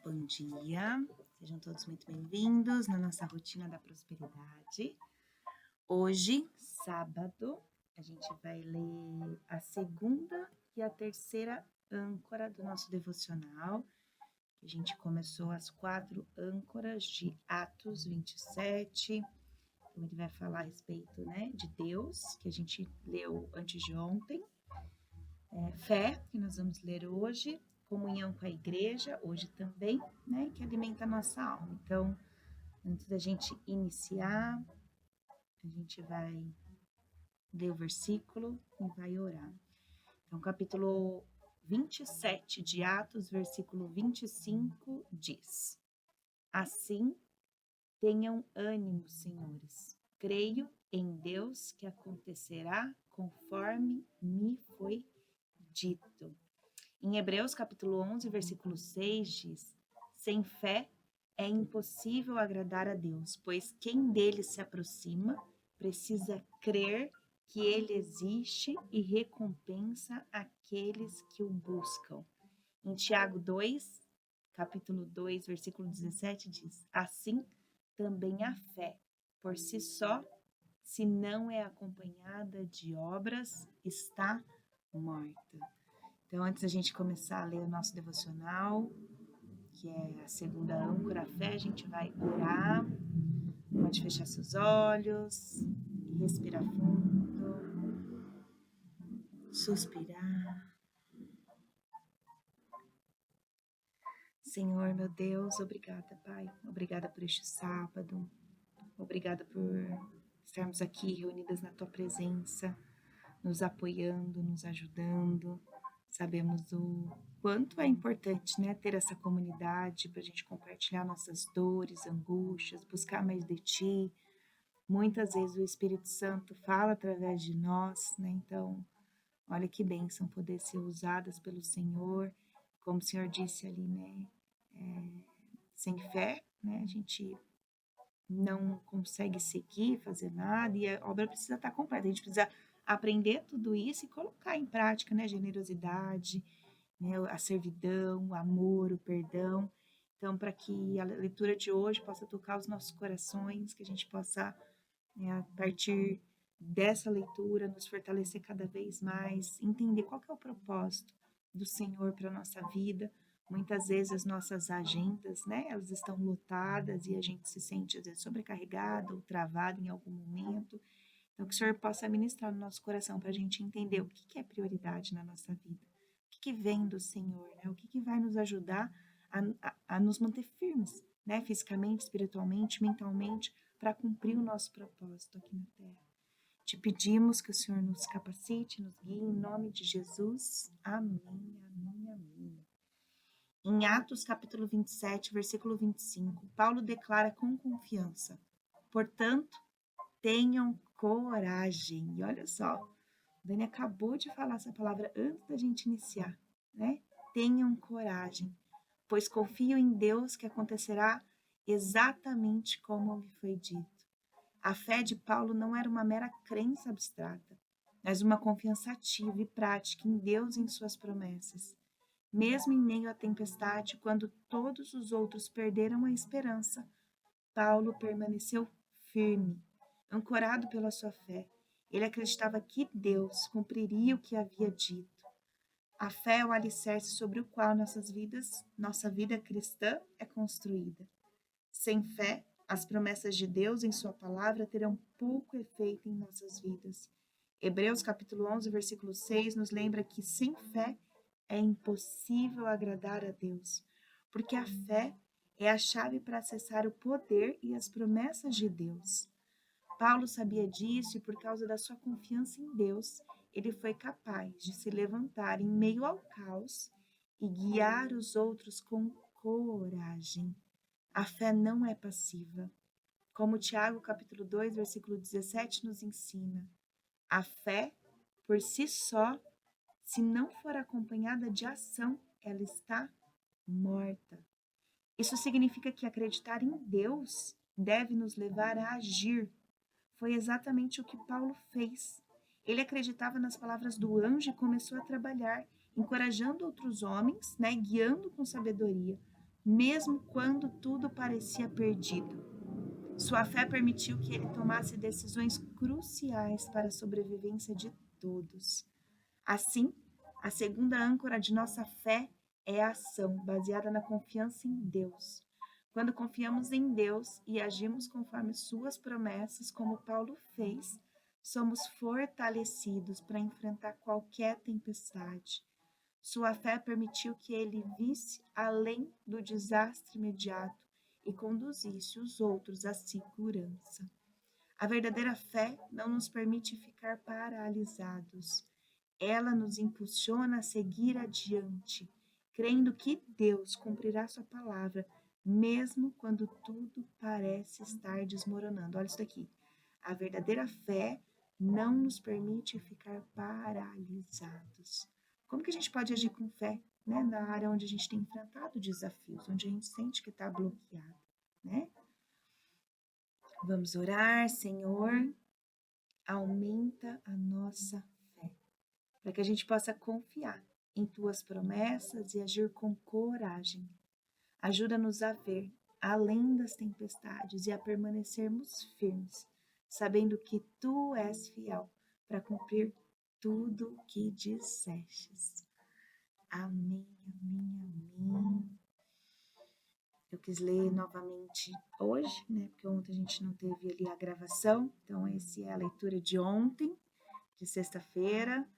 Bom dia, sejam todos muito bem-vindos na nossa rotina da prosperidade. Hoje, sábado, a gente vai ler a segunda e a terceira âncora do nosso devocional. A gente começou as 4 âncoras de Atos 27. Então, ele vai falar a respeito, de Deus, que a gente leu antes de ontem. Fé, que nós vamos ler hoje, comunhão com a igreja, hoje também, que alimenta a nossa alma. Então, antes da gente iniciar, a gente vai ler o versículo e vai orar. Então, capítulo 27 de Atos, versículo 25, diz: Assim, tenham ânimo, senhores. Creio em Deus que acontecerá conforme me foi dito. Em Hebreus capítulo 11, versículo 6 diz: Sem fé é impossível agradar a Deus, pois quem dele se aproxima precisa crer que ele existe e recompensa aqueles que o buscam. Em Tiago 2, capítulo 2, versículo 17 diz: Assim também a fé, por si só, se não é acompanhada de obras, está morta. Então, antes da gente começar a ler o nosso devocional, que é a segunda âncora, a fé, a gente vai orar. Pode fechar seus olhos e respirar fundo, suspirar. Senhor, meu Deus, obrigada, Pai. Obrigada por este sábado. Obrigada por estarmos aqui reunidas na Tua presença, nos apoiando, nos ajudando. Sabemos o quanto é importante, ter essa comunidade para a gente compartilhar nossas dores, angústias, buscar mais de Ti. Muitas vezes o Espírito Santo fala através de nós, Então, olha que bênção poder ser usadas pelo Senhor. Como o Senhor disse ali, sem fé, a gente não consegue seguir, fazer nada, e a obra precisa estar completa. A gente precisa aprender tudo isso e colocar em prática, a generosidade, a servidão, o amor, o perdão. Então, para que a leitura de hoje possa tocar os nossos corações, que a gente possa, a partir dessa leitura, nos fortalecer cada vez mais, entender qual que é o propósito do Senhor para a nossa vida. Muitas vezes as nossas agendas, elas estão lotadas e a gente se sente, às vezes, sobrecarregado ou travado em algum momento. Então, que o Senhor possa ministrar no nosso coração para a gente entender o que é prioridade na nossa vida, o que vem do Senhor, o que vai nos ajudar a nos manter firmes, fisicamente, espiritualmente, mentalmente, para cumprir o nosso propósito aqui na Terra. Te pedimos que o Senhor nos capacite, nos guie, em nome de Jesus. Amém, amém, amém. Em Atos, capítulo 27, versículo 25, Paulo declara com confiança: Portanto, tenham coragem. E olha só, Dani acabou de falar essa palavra antes da gente iniciar, Tenham coragem, pois confio em Deus que acontecerá exatamente como me foi dito. A fé de Paulo não era uma mera crença abstrata, mas uma confiança ativa e prática em Deus e em suas promessas. Mesmo em meio à tempestade, quando todos os outros perderam a esperança, Paulo permaneceu firme, ancorado pela sua fé. Ele acreditava que Deus cumpriria o que havia dito. A fé é o alicerce sobre o qual nossa vida cristã é construída. Sem fé, as promessas de Deus em sua palavra terão pouco efeito em nossas vidas. Hebreus capítulo 11, versículo 6 nos lembra que sem fé é impossível agradar a Deus, porque a fé é a chave para acessar o poder e as promessas de Deus. Paulo sabia disso e, por causa da sua confiança em Deus, ele foi capaz de se levantar em meio ao caos e guiar os outros com coragem. A fé não é passiva. Como Tiago, capítulo 2, versículo 17, nos ensina, a fé, por si só, se não for acompanhada de ação, ela está morta. Isso significa que acreditar em Deus deve nos levar a agir. Foi exatamente o que Paulo fez. Ele acreditava nas palavras do anjo e começou a trabalhar, encorajando outros homens, guiando com sabedoria. mesmo quando tudo parecia perdido. Sua fé permitiu que ele tomasse decisões cruciais para a sobrevivência de todos. Assim, a segunda âncora de nossa fé é a ação, baseada na confiança em Deus. Quando confiamos em Deus e agimos conforme suas promessas, como Paulo fez, somos fortalecidos para enfrentar qualquer tempestade. Sua fé permitiu que ele visse além do desastre imediato e conduzisse os outros à segurança. A verdadeira fé não nos permite ficar paralisados. Ela nos impulsiona a seguir adiante, crendo que Deus cumprirá sua palavra, mesmo quando tudo parece estar desmoronando. Olha isso daqui. A verdadeira fé não nos permite ficar paralisados. Como que a gente pode agir com fé, né, na área onde a gente tem enfrentado desafios, onde a gente sente que está bloqueado, né? Vamos orar, Senhor, aumenta a nossa fé, para que a gente possa confiar em tuas promessas e agir com coragem. Ajuda-nos a ver além das tempestades e a permanecermos firmes, sabendo que tu és fiel para cumprir tudo o que dissestes. Amém, amém, amém. Eu quis ler novamente hoje, né? Porque ontem a gente não teve ali a gravação. Então, essa é a leitura de ontem, de sexta-feira.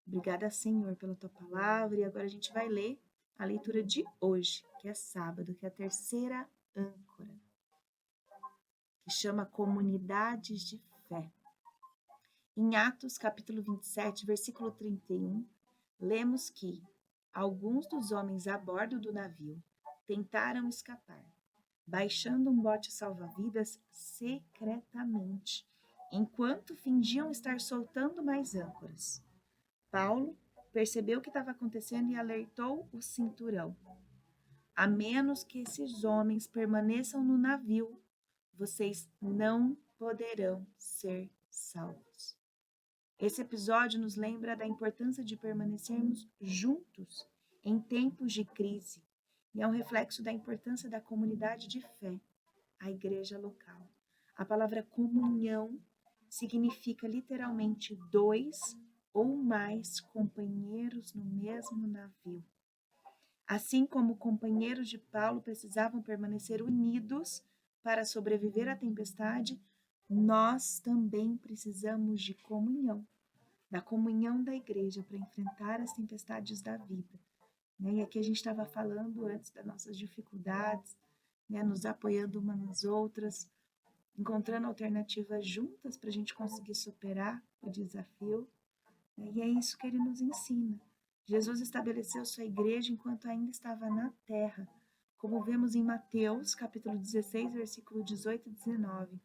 Obrigada, Senhor, pela tua palavra. E agora a gente vai ler a leitura de hoje, que é sábado, que é a terceira âncora, que chama Comunidades de Fé. Em Atos, capítulo 27, versículo 31, lemos que alguns dos homens a bordo do navio tentaram escapar, baixando um bote salva-vidas secretamente, enquanto fingiam estar soltando mais âncoras. Paulo percebeu o que estava acontecendo e alertou o cinturão. A menos que esses homens permaneçam no navio, vocês não poderão ser salvos. Esse episódio nos lembra da importância de permanecermos juntos em tempos de crise e é um reflexo da importância da comunidade de fé, a igreja local. A palavra comunhão significa literalmente dois ou mais companheiros no mesmo navio. Assim como companheiros de Paulo precisavam permanecer unidos para sobreviver à tempestade, nós também precisamos de comunhão, da comunhão da igreja para enfrentar as tempestades da vida. Né? E aqui a gente estava falando antes das nossas dificuldades, né? Nos apoiando umas nas outras, encontrando alternativas juntas para a gente conseguir superar o desafio. Né? E é isso que ele nos ensina. Jesus estabeleceu sua igreja enquanto ainda estava na terra, como vemos em Mateus, capítulo 16, versículo 18 e 19.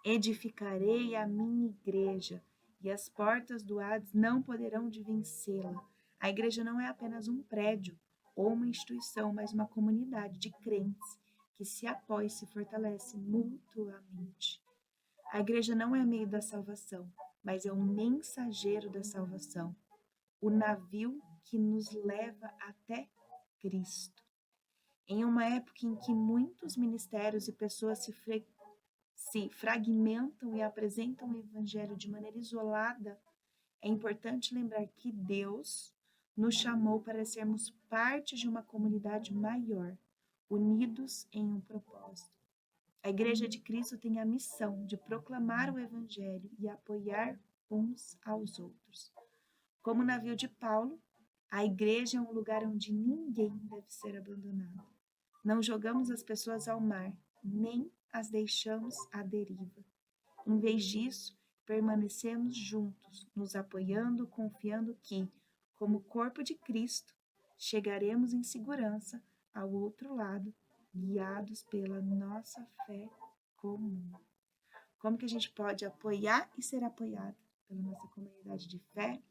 Edificarei a minha igreja, e as portas do Hades não poderão de vencê-la. A igreja não é apenas um prédio ou uma instituição, mas uma comunidade de crentes que se apoia e se fortalece mutuamente. A igreja não é meio da salvação, mas é o mensageiro da salvação, o navio que nos leva até Cristo. Em uma época em que muitos ministérios e pessoas se fragmentam e apresentam o evangelho de maneira isolada, é importante lembrar que Deus nos chamou para sermos parte de uma comunidade maior, unidos em um propósito. A Igreja de Cristo tem a missão de proclamar o evangelho e apoiar uns aos outros. Como o navio de Paulo, a igreja é um lugar onde ninguém deve ser abandonado. Não jogamos as pessoas ao mar, nem as deixamos à deriva. Em vez disso, permanecemos juntos, nos apoiando, confiando que, como corpo de Cristo, chegaremos em segurança ao outro lado, guiados pela nossa fé comum. Como que a gente pode apoiar e ser apoiado pela nossa comunidade de fé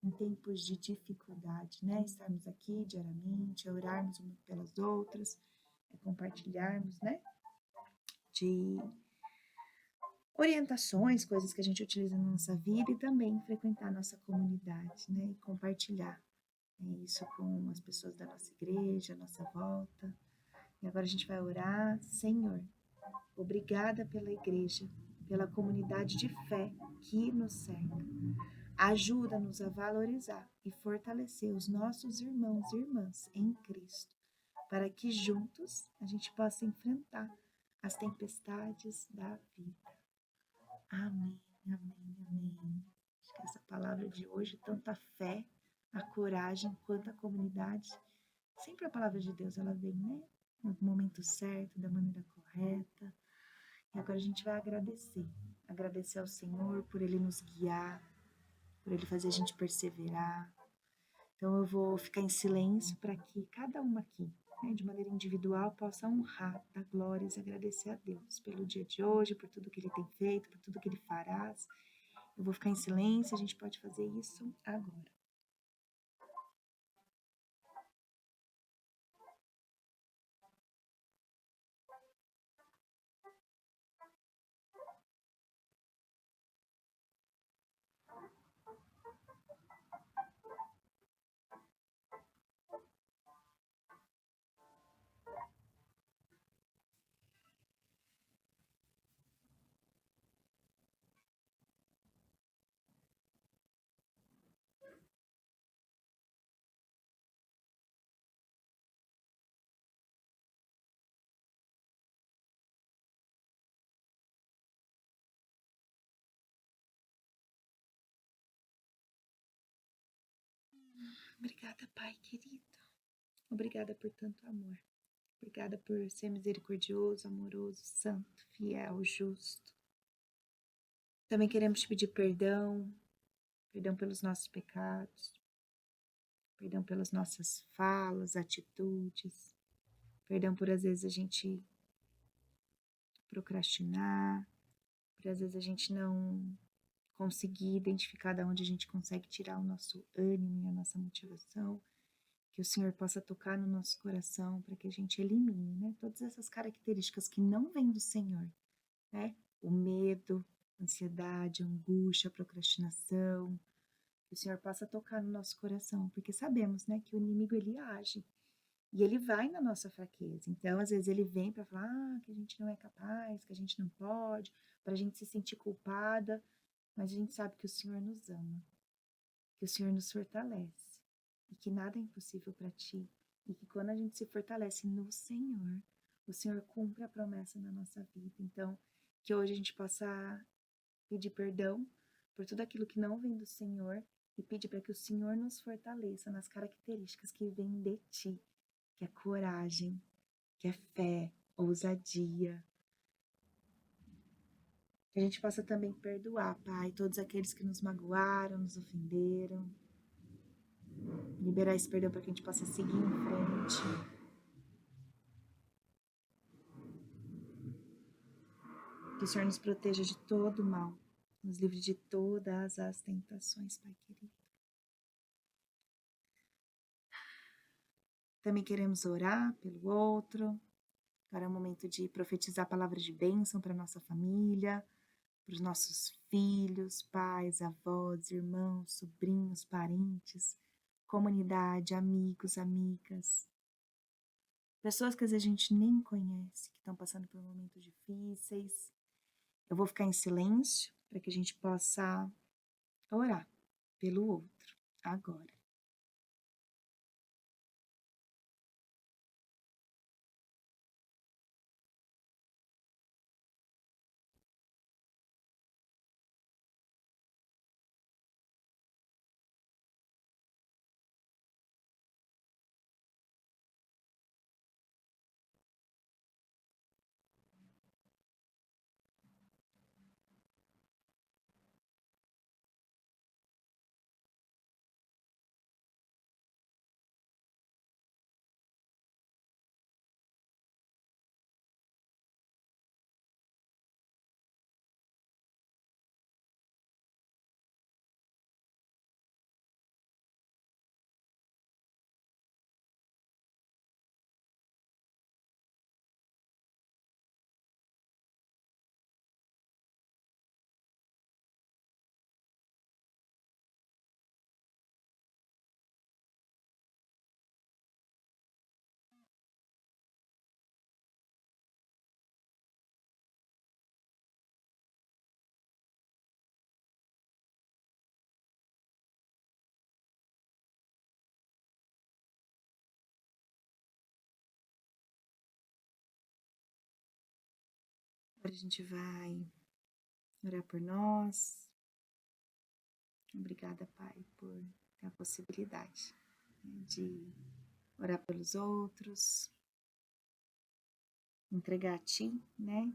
em tempos de dificuldade, né? Estarmos aqui diariamente, orarmos umas pelas outras, compartilharmos, né? De orientações, coisas que a gente utiliza na nossa vida e também frequentar a nossa comunidade, né? E compartilhar isso com as pessoas da nossa igreja, à nossa volta. E agora a gente vai orar. Senhor, obrigada pela igreja, pela comunidade de fé que nos cerca. Ajuda-nos a valorizar e fortalecer os nossos irmãos e irmãs em Cristo, para que juntos a gente possa enfrentar as tempestades da vida. Amém, amém, amém. Acho que essa palavra de hoje, tanto a fé, a coragem, quanto a comunidade, sempre a palavra de Deus, ela vem, né? No momento certo, da maneira correta. E agora a gente vai agradecer. Agradecer ao Senhor por Ele nos guiar, por Ele fazer a gente perseverar. Então eu vou ficar em silêncio para que cada uma aqui, né, de maneira individual, possa honrar, dar glórias e agradecer a Deus pelo dia de hoje, por tudo que Ele tem feito, por tudo que Ele fará. Eu vou ficar em silêncio, a gente pode fazer isso agora. Obrigada, Pai querido. Obrigada por tanto amor. Obrigada por ser misericordioso, amoroso, santo, fiel, justo. Também queremos te pedir perdão, perdão pelos nossos pecados, perdão pelas nossas falas, atitudes, perdão por às vezes a gente procrastinar, por às vezes a gente não conseguir identificar de onde a gente consegue tirar o nosso ânimo e a nossa motivação. Que o Senhor possa tocar no nosso coração para que a gente elimine, né, todas essas características que não vêm do Senhor, né? O medo, a ansiedade, a angústia, a procrastinação. Que o Senhor possa tocar no nosso coração, porque sabemos, né, que o inimigo ele age e ele vai na nossa fraqueza. Então, às vezes ele vem para falar que a gente não é capaz, que a gente não pode, para a gente se sentir culpada, mas a gente sabe que o Senhor nos ama, que o Senhor nos fortalece e que nada é impossível para ti e que quando a gente se fortalece no Senhor, o Senhor cumpre a promessa na nossa vida. Então, que hoje a gente possa pedir perdão por tudo aquilo que não vem do Senhor e pedir para que o Senhor nos fortaleça nas características que vêm de ti, que é coragem, que é fé, ousadia. Que a gente possa também perdoar, Pai, todos aqueles que nos magoaram, nos ofenderam. Liberar esse perdão para que a gente possa seguir em frente. Que o Senhor nos proteja de todo mal, nos livre de todas as tentações, Pai querido. Também queremos orar pelo outro. Agora é o momento de profetizar palavras de bênção para nossa família, para os nossos filhos, pais, avós, irmãos, sobrinhos, parentes, comunidade, amigos, amigas. Pessoas que às vezes a gente nem conhece, que estão passando por momentos difíceis. Eu vou ficar em silêncio para que a gente possa orar pelo outro agora. Agora a gente vai orar por nós. Obrigada, Pai, por ter a possibilidade, né, de orar pelos outros, entregar a Ti, né,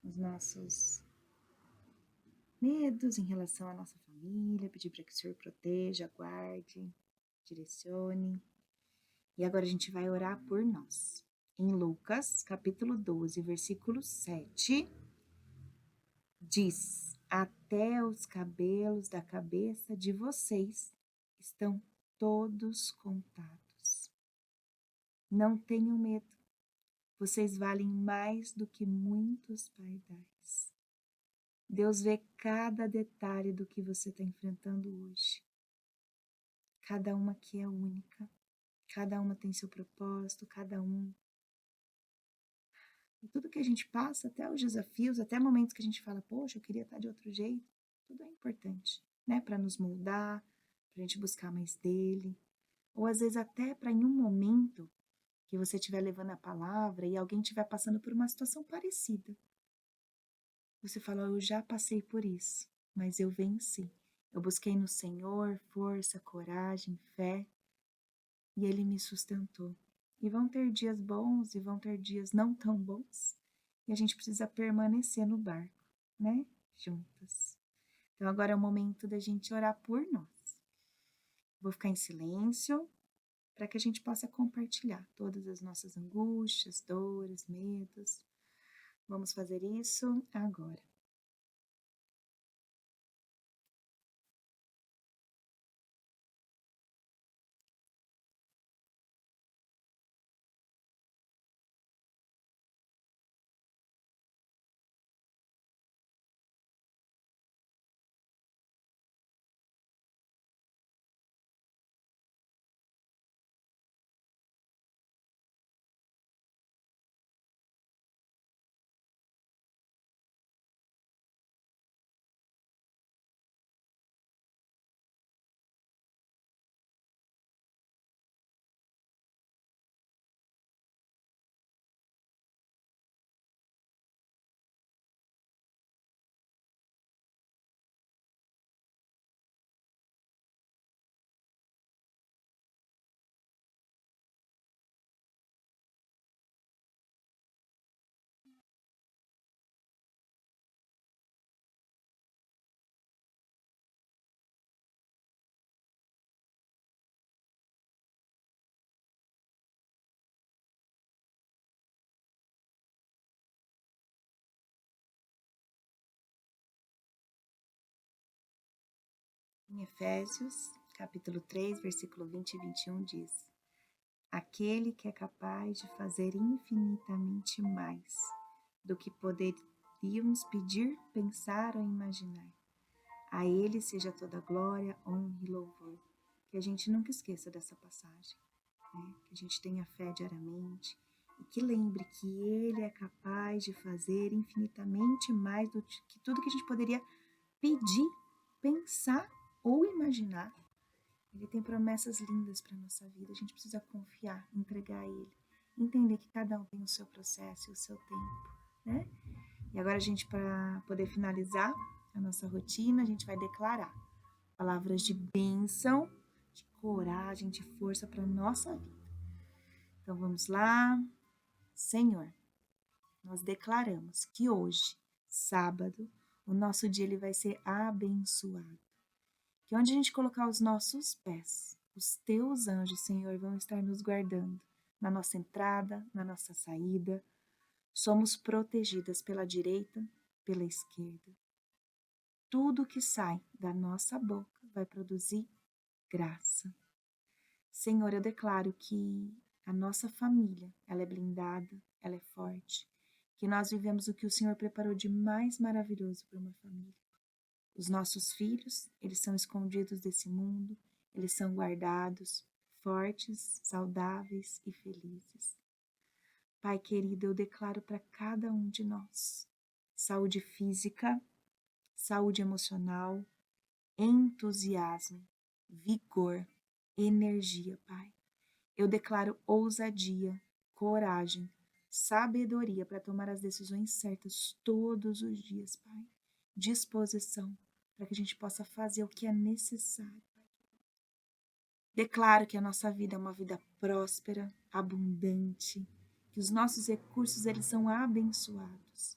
os nossos medos em relação à nossa família, pedir para que o Senhor proteja, guarde, direcione. E agora a gente vai orar por nós. Em Lucas, capítulo 12, versículo 7, diz: Até os cabelos da cabeça de vocês estão todos contados. Não tenham medo, vocês valem mais do que muitos pardais. Deus vê cada detalhe do que você está enfrentando hoje. Cada uma aqui é única, cada uma tem seu propósito, cada um. E tudo que a gente passa, até os desafios, até momentos que a gente fala, poxa, eu queria estar de outro jeito, tudo é importante, né? Para nos moldar, para a gente buscar mais dele. Ou às vezes até para em um momento que você estiver levando a palavra e alguém estiver passando por uma situação parecida. Você fala, eu já passei por isso, mas eu venci. Eu busquei no Senhor força, coragem, fé, e Ele me sustentou. E vão ter dias bons e vão ter dias não tão bons, e a gente precisa permanecer no barco, né? Juntas. Então agora é o momento da gente orar por nós. Vou ficar em silêncio para que a gente possa compartilhar todas as nossas angústias, dores, medos. Vamos fazer isso agora. Em Efésios, capítulo 3, versículo 20 e 21 diz: Aquele que é capaz de fazer infinitamente mais do que poderíamos pedir, pensar ou imaginar. A Ele seja toda glória, honra e louvor. Que a gente nunca esqueça dessa passagem, né? Que a gente tenha fé diariamente e que lembre que Ele é capaz de fazer infinitamente mais do que tudo que a gente poderia pedir, pensar ou imaginar. Ele tem promessas lindas para a nossa vida, a gente precisa confiar, entregar a Ele, entender que cada um tem o seu processo e o seu tempo, né? E agora a gente, para poder finalizar a nossa rotina, a gente vai declarar palavras de bênção, de coragem, de força para a nossa vida. Então vamos lá. Senhor, nós declaramos que hoje, sábado, o nosso dia ele vai ser abençoado. Que onde a gente colocar os nossos pés, os teus anjos, Senhor, vão estar nos guardando na nossa entrada, na nossa saída. Somos protegidas pela direita, pela esquerda. Tudo que sai da nossa boca vai produzir graça. Senhor, eu declaro que a nossa família, ela é blindada, ela é forte, que nós vivemos o que o Senhor preparou de mais maravilhoso para uma família. Os nossos filhos, eles são escondidos desse mundo, eles são guardados, fortes, saudáveis e felizes. Pai querido, eu declaro para cada um de nós saúde física, saúde emocional, entusiasmo, vigor, energia, Pai. Eu declaro ousadia, coragem, sabedoria para tomar as decisões certas todos os dias, Pai. Disposição para que a gente possa fazer o que é necessário. Declaro que a nossa vida é uma vida próspera, abundante, que os nossos recursos eles são abençoados,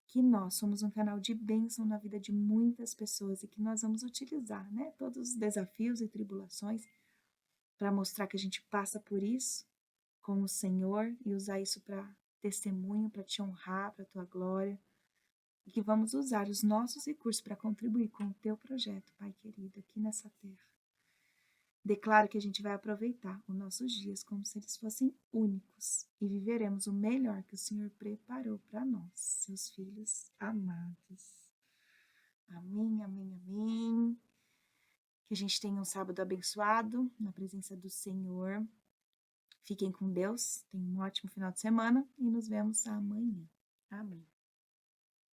que nós somos um canal de bênção na vida de muitas pessoas e que nós vamos utilizar, né, todos os desafios e tribulações para mostrar que a gente passa por isso com o Senhor e usar isso para testemunho, para te honrar, para a tua glória, e que vamos usar os nossos recursos para contribuir com o teu projeto, Pai querido, aqui nessa terra. Declaro que a gente vai aproveitar os nossos dias como se eles fossem únicos e viveremos o melhor que o Senhor preparou para nós, seus filhos amados. Amém, amém, amém. Que a gente tenha um sábado abençoado na presença do Senhor. Fiquem com Deus, tenham um ótimo final de semana e nos vemos amanhã. Amém.